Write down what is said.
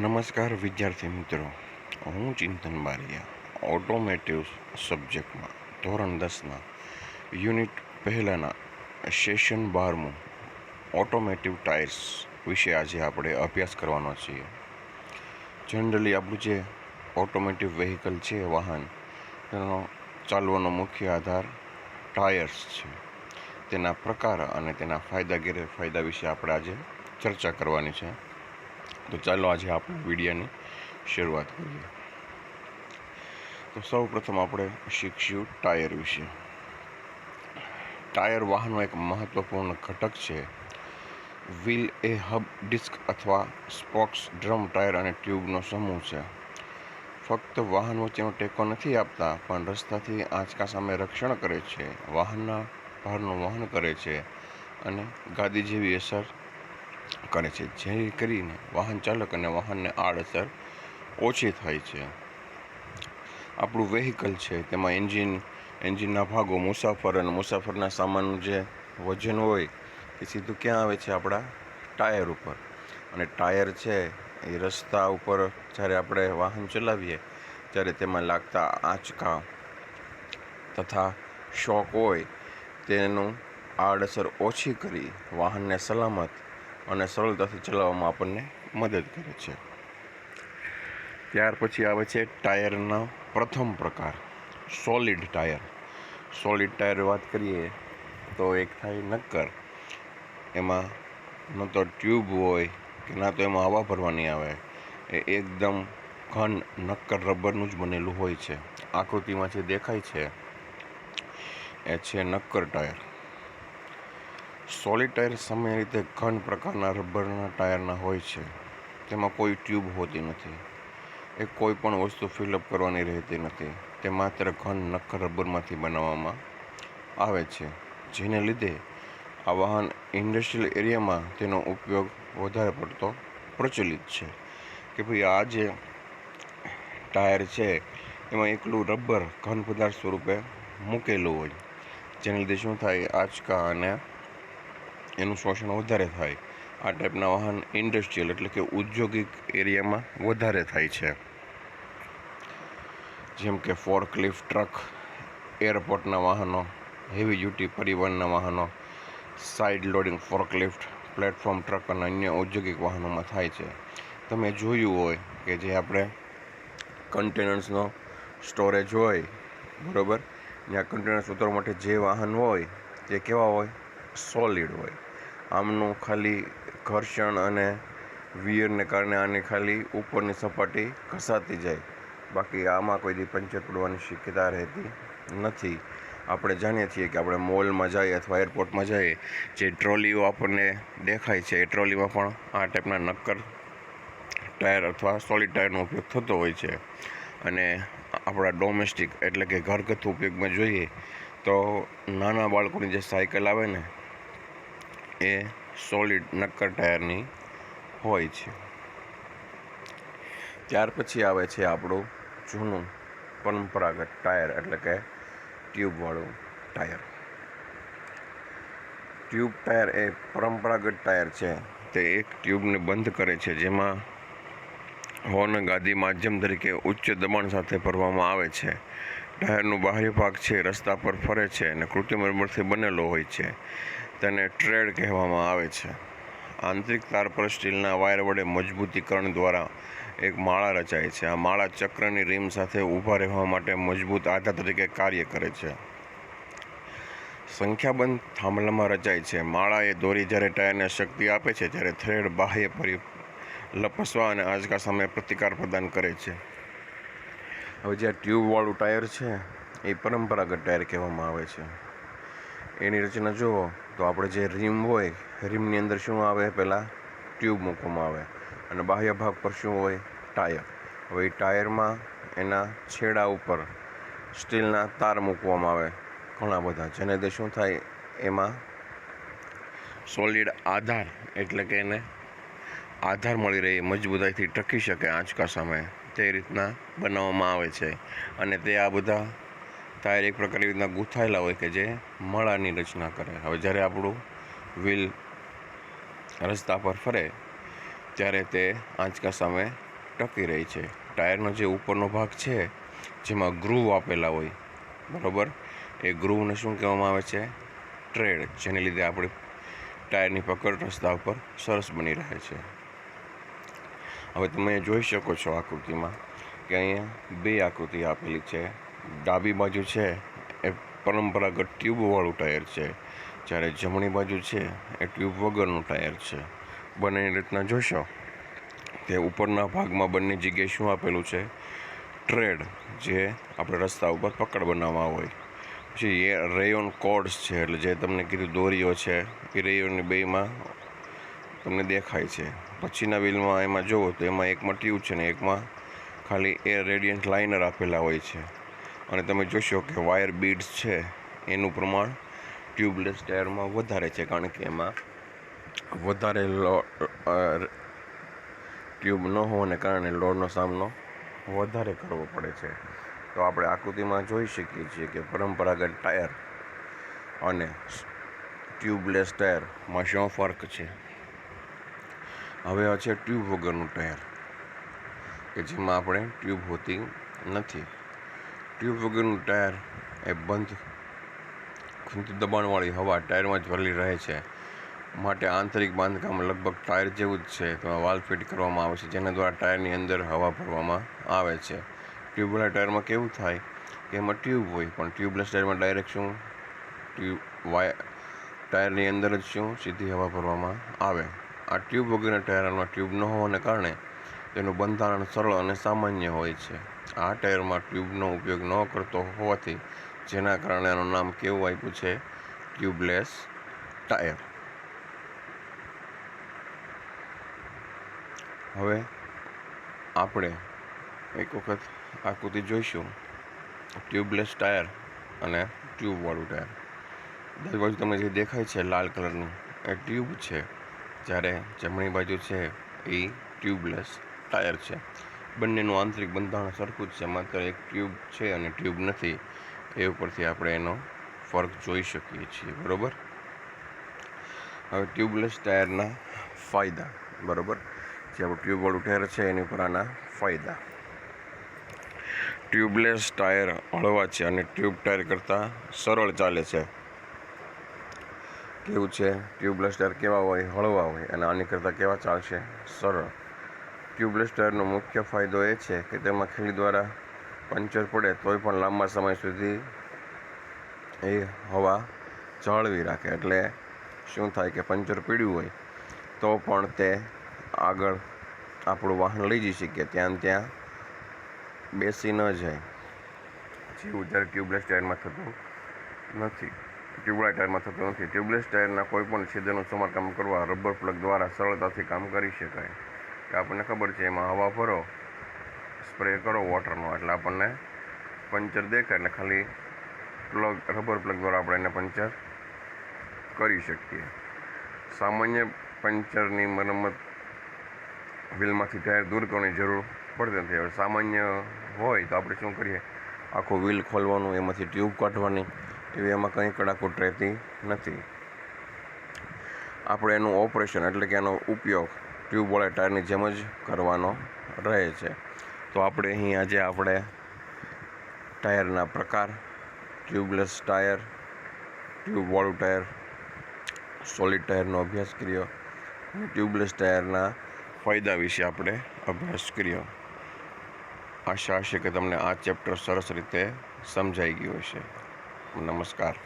નમસ્કાર વિદ્યાર્થી મિત્રો, હું ચિંતન બારિયા ઓટોમેટિવ સબ્જેક્ટમાં ધોરણ 10ના યુનિટ પહેલાંના સેશન 12મું ઓટોમેટિવ ટાયર્સ વિશે આજે આપણે અભ્યાસ કરવાનો છીએ. જનરલી આપણું જે ઓટોમેટિવ વ્હીકલ છે, વાહન, તેનો ચાલવાનો મુખ્ય આધાર ટાયર્સ છે. તેના પ્રકાર અને તેના ફાયદા ગેરફાયદા વિશે આપણે આજે ચર્ચા કરવાની છે. તો ચાલો આજે આપણે વિડીયોની શરૂઆત કરીએ. તો સૌ પ્રથમ આપણે શીખશું ટાયર વિશે. ટાયર વાહનનો એક મહત્વપૂર્ણ ઘટક છે. વ્હીલ એ હબ, ડિસ્ક અથવા સ્પોક્સ, ડ્રમ, ટાયર અને ટ્યુબનો સમૂહ છે. ફક્ત વાહન વચ્ચેનો ટેકો નથી આપતા, પણ રસ્તાથી આંચકા સામે રક્ષણ કરે છે, વાહનના ભારનું વહન કરે છે અને ગાદી જેવી અસર કરે છે, જેથી કરીને વાહન ચાલક અને વાહનને આડઅસર ઓછી થાય છે. આપણું વ્હીકલ છે, તેમાં એન્જિનના ભાગો, મુસાફર અને મુસાફરના સામાનનું જે વજન હોય તે સીધું ક્યાં આવે છે? આપણા ટાયર ઉપર. અને ટાયર છે એ રસ્તા ઉપર જ્યારે આપણે વાહન ચલાવીએ ત્યારે તેમાં લાગતા આંચકા તથા શોક હોય તેનું આડઅસર ઓછી કરી વાહનને સલામત અને સરળતાથી ચલાવવામાં આપણને મદદ કરે છે. ત્યાર પછી આવે છે ટાયરનો પ્રથમ પ્રકાર, સોલિડ ટાયર. સોલિડ ટાયર વાત કરીએ તો એક થાય નક્કર. એમાં ન તો ટ્યુબ હોય કે ના તો એમાં હવા ભરવાની આવે. એ એકદમ ઘન નક્કર રબરનું જ બનેલું હોય છે. આકૃતિમાં જે દેખાય છે એ છે નક્કર ટાયર. સોલિડ ટાયર સામાન્ય રીતે ઘન પ્રકારના રબરના ટાયરના હોય છે. તેમાં કોઈ ટ્યુબ હોતી નથી. એ કોઈ પણ વસ્તુ ફિલઅપ કરવાની રહેતી નથી. તે માત્ર ઘન નક્કર રબરમાંથી બનાવવામાં આવે છે, જેને લીધે આ વાહન ઇન્ડસ્ટ્રીયલ એરિયામાં તેનો ઉપયોગ વધારે પડતો પ્રચલિત છે. કે ભાઈ આ જે ટાયર છે એમાં એકલું રબર ઘન પદાર્થ સ્વરૂપે મૂકેલું હોય, જેને લીધે શું થાય? આંચકા અને એનું શોષણ વધારે થાય. આ ટાઈપના વાહન ઇન્ડસ્ટ્રીયલ એટલે કે ઔદ્યોગિક એરિયામાં વધારે થાય છે. જેમ કે ફોર્કલિફ્ટ ટ્રક, એરપોર્ટના વાહનો, હેવી ડ્યુટી પરિવહનના વાહનો, સાઇડ લોડિંગ ફોર્કલિફ્ટ, પ્લેટફોર્મ ટ્રક અને અન્ય ઔદ્યોગિક વાહનોમાં થાય છે. તમે જોયું હોય કે જે આપણે કન્ટેનર્સનો સ્ટોરેજ હોય, બરાબર, ત્યાં કન્ટેનર્સ ઉતારવા માટે જે વાહન હોય તે કેવા હોય? સોલિડ હોય. આમનું ખાલી ઘર્ષણ અને વિયરને કારણે આની ખાલી ઉપરની સપાટી ઘસાતી જાય, બાકી આમાં કોઈ દી પંચર પડવાની શક્યતા રહેતી નથી. આપણે જાણીએ છીએ કે આપણે મોલમાં જઈએ અથવા એરપોર્ટમાં જઈએ, જે ટ્રોલીઓ આપણને દેખાય છે એ ટ્રોલીમાં પણ આ ટાઈપના નક્કર ટાયર અથવા સોલિડ ટાયરનો ઉપયોગ થતો હોય છે. અને આપણા ડોમેસ્ટિક એટલે કે ઘરગથ્થુ ઉપયોગમાં જોઈએ તો નાના બાળકોની જે સાયકલ આવે ને એ સોલિડ નક્કર ટાયરની હોય છે. ત્યાર પછી આવે છે આપણું જૂનું પરંપરાગત ટાયર એટલે કે ટ્યુબવાળું ટાયર. ટ્યુબ ટાયર એ પરંપરાગત ટાયર છે. તે એક ટ્યુબને બંધ કરે છે, જેમાં હોર્ન ગાદી માધ્યમ તરીકે ઉચ્ચ દબાણ સાથે ભરવામાં આવે છે. ટાયરનો બાહ્ય ભાગ છે રસ્તા પર ફરે છે અને કૃત્રિમ રબરથી બનેલો હોય છે. તેને ટ્રેડ કહેવામાં આવે છે. આંતરિક તાર પર સ્ટીલના વાયર વડે મજબૂતીકરણ દ્વારા એક માળા રચાય છે. આ માળા ચક્રની રીમ સાથે ઊભા રહેવા માટે મજબૂત આધાર તરીકે કાર્ય કરે છે. સંખ્યાબંધ થાંભલામાં રચાય છે. માળા એ દોરી જ્યારે ટાયરને શક્તિ આપે છે ત્યારે થ્રેડ બાહ્ય લપસવા અને આંચકા સામે પ્રતિકાર પ્રદાન કરે છે. હવે જે ટ્યુબવાળું ટાયર છે એ પરંપરાગત ટાયર કહેવામાં આવે છે. એની રચના જુઓ તો આપણે જે રીમ હોય, રીમની અંદર શું આવે? પહેલાં ટ્યુબ મૂકવામાં આવે અને બાહ્ય ભાગ પર શું હોય? ટાયર. હવે એ ટાયરમાં એના છેડા ઉપર સ્ટીલના તાર મૂકવામાં આવે ઘણા બધા, જેને લીધે શું થાય? એમાં સોલિડ આધાર એટલે કે એને આધાર મળી રહે, મજબૂતાઈથી ટકી શકે આંચકા સામે, તે રીતના બનાવવામાં આવે છે. અને તે આ બધા ટાયર એક પ્રકારની રીતના ગૂંથાયેલા હોય કે જે માળાની રચના કરે. હવે જ્યારે આપણું વ્હીલ રસ્તા પર ફરે ત્યારે તે આંચકા સામે ટકી રહે છે. ટાયરનો જે ઉપરનો ભાગ છે જેમાં ગ્રુવ આપેલા હોય, બરાબર, એ ગ્રુવને શું કહેવામાં આવે છે? ટ્રેડ, જેને લીધે આપણી ટાયરની પકડ રસ્તા ઉપર સરસ બની રહે છે. હવે તમે જોઈ શકો છો આકૃતિમાં કે અહીંયા બે આકૃતિ આપેલી છે. ડાબી બાજુ છે એ પરંપરાગત ટ્યુબવાળું ટાયર છે, જ્યારે જમણી બાજુ છે એ ટ્યુબ વગરનું ટાયર છે. બંનેની રીતના જોશો તે ઉપરના ભાગમાં બંને જગ્યાએ શું આપેલું છે? ટ્રેડ, જે આપણે રસ્તા ઉપર પકડ બનાવવા હોય. પછી એ રેયોન કોર્ડ્સ છે, એટલે જે તમને કીધું દોરીઓ છે એ રેયોનની બેમાં તમને દેખાય છે. પછીના વ્હીલમાં એમાં જુઓ તો એમાં એકમાં ટ્યુબ છે ને એકમાં ખાલી એર રેડિયન્ટ લાઇનર આપેલા હોય છે. અને તમે જોશો કે વાયર બીડ્સ છે એનું પ્રમાણ ટ્યુબલેસ ટાયરમાં વધારે છે, કારણ કે એમાં વધારે ટ્યુબ ન હોવાને કારણે લોડનો સામનો વધારે કરવો પડે છે. તો આપણે આકૃતિમાં જોઈ શકીએ છીએ કે પરંપરાગત ટાયર અને ટ્યુબલેસ ટાયરમાં શું ફર્ક છે. હવે આ છે ટ્યુબ વગરનું ટાયર, કે જેમાં આપણે ટ્યુબ હોતી નથી. ટ્યુબ વગરનું ટાયર એ બંધ દબાણવાળી હવા ટાયરમાં જ ભરેલી રહે છે, માટે આંતરિક બાંધકામ લગભગ ટાયર જેવું જ છે. તેમાં વાલ્વ ફિટ કરવામાં આવે છે, જેના દ્વારા ટાયરની અંદર હવા ભરવામાં આવે છે. ટ્યુબવાળા ટાયરમાં કેવું થાય કે એમાં ટ્યુબ હોય, પણ ટ્યુબલેસ ટાયરમાં ડાયરેક્ટ શું ટાયરની અંદર જ શું સીધી હવા ભરવામાં આવે. આ ટ્યુબ વગરના ટાયરમાં ટ્યુબ ન હોવાને કારણે તેનું બંધારણ સરળ અને સામાન્ય હોય છે. આ ટાયરમાં ટ્યુબનો ઉપયોગ ન કરતો હોવાથી જેના કારણે આનું નામ કેવું આપ્યું છે? Tubeless tyre. હવે આપણે એક વખત આકૃતિ જોઈશું ટ્યુબલેસ ટાયર અને ટ્યુબવાળું ટાયર. ડાબી બાજુ તમને જે દેખાય છે લાલ કલરનું એ ટ્યુબ છે, જ્યારે જમણી બાજુ છે એ ટ્યુબલેસ ટાયર છે. બંનેનું આંતરિક બંધારણ સરખું જ છે, માત્ર એક ટ્યુબ છે અને ટ્યુબ નથી. એ ઉપરથી આપણે એનો ફરક જોઈ શકીએ છીએ, બરાબર. હવે ટ્યુબલેસ ટાયરના ફાયદા, બરાબર, જે આપણું ટ્યુબવાળું ટાયર છે એની ઉપર આના ફાયદા. ટ્યુબલેસ ટાયર હળવા છે અને ટ્યુબ ટાયર કરતાં સરળ ચાલે છે. કેવું છે? ટ્યુબલેસ ટાયર કેવા હોય? હળવા હોય, અને આની કરતાં કેવા ચાલશે? સરળ. ટ્યુબલેસ ટાયરનો મુખ્ય ફાયદો એ છે કે તેમાં ખીલી દ્વારા પંચર પડે તોય પણ લાંબા સમય સુધી એ હવા જાળવી રાખે. એટલે શું થાય કે પંચર પડ્યું હોય તો પણ તે આગળ આપણું વાહન લઈ જઈ શકીએ, ત્યાં બેસી ન જાય, જેવું જ્યારે ટ્યુબલેસ ટાયરમાં થતું નથી. ટ્યુબવાળા ટાયરમાં થતું નથી. ટ્યુબલેસ ટાયરના કોઈપણ છેદાનું સમારકામ કરવા રબર પ્લગ દ્વારા સરળતાથી કામ કરી શકાય. કે આપણને ખબર છે એમાં હવા ભરો, સ્પ્રે કરો વોટરનો, એટલે આપણને પંચર દેખાય, એટલે ખાલી રબર પ્લગ દ્વારા આપણે એને પંચર કરી શકીએ. સામાન્ય પંચરની મરમ્મત વ્હીલમાંથી ટાયર દૂર કરવાની જરૂર પડતી નથી. હવે સામાન્ય હોય તો આપણે શું કરીએ? આખું વ્હીલ ખોલવાનું, એમાંથી ટ્યુબ કાઢવાની, એવી એમાં કંઈ કડાકૂટ રહેતી નથી. આપણે એનું ઓપરેશન એટલે કે એનો ઉપયોગ ટ્યુબવાળા ટાયરની જેમ જ કરવાનો રહે છે. તો આપણે અહીં આજે આપણે ટાયરના પ્રકાર, ટ્યુબલેસ ટાયર, ટ્યુબવાળું ટાયર, સોલિડ ટાયરનો અભ્યાસ કર્યો અને ટ્યુબલેસ ટાયરના ફાયદા વિશે આપણે અભ્યાસ કર્યો. આશા હશે કે તમને આ ચેપ્ટર સરસ રીતે સમજાઈ ગયું હશે. નમસ્કાર.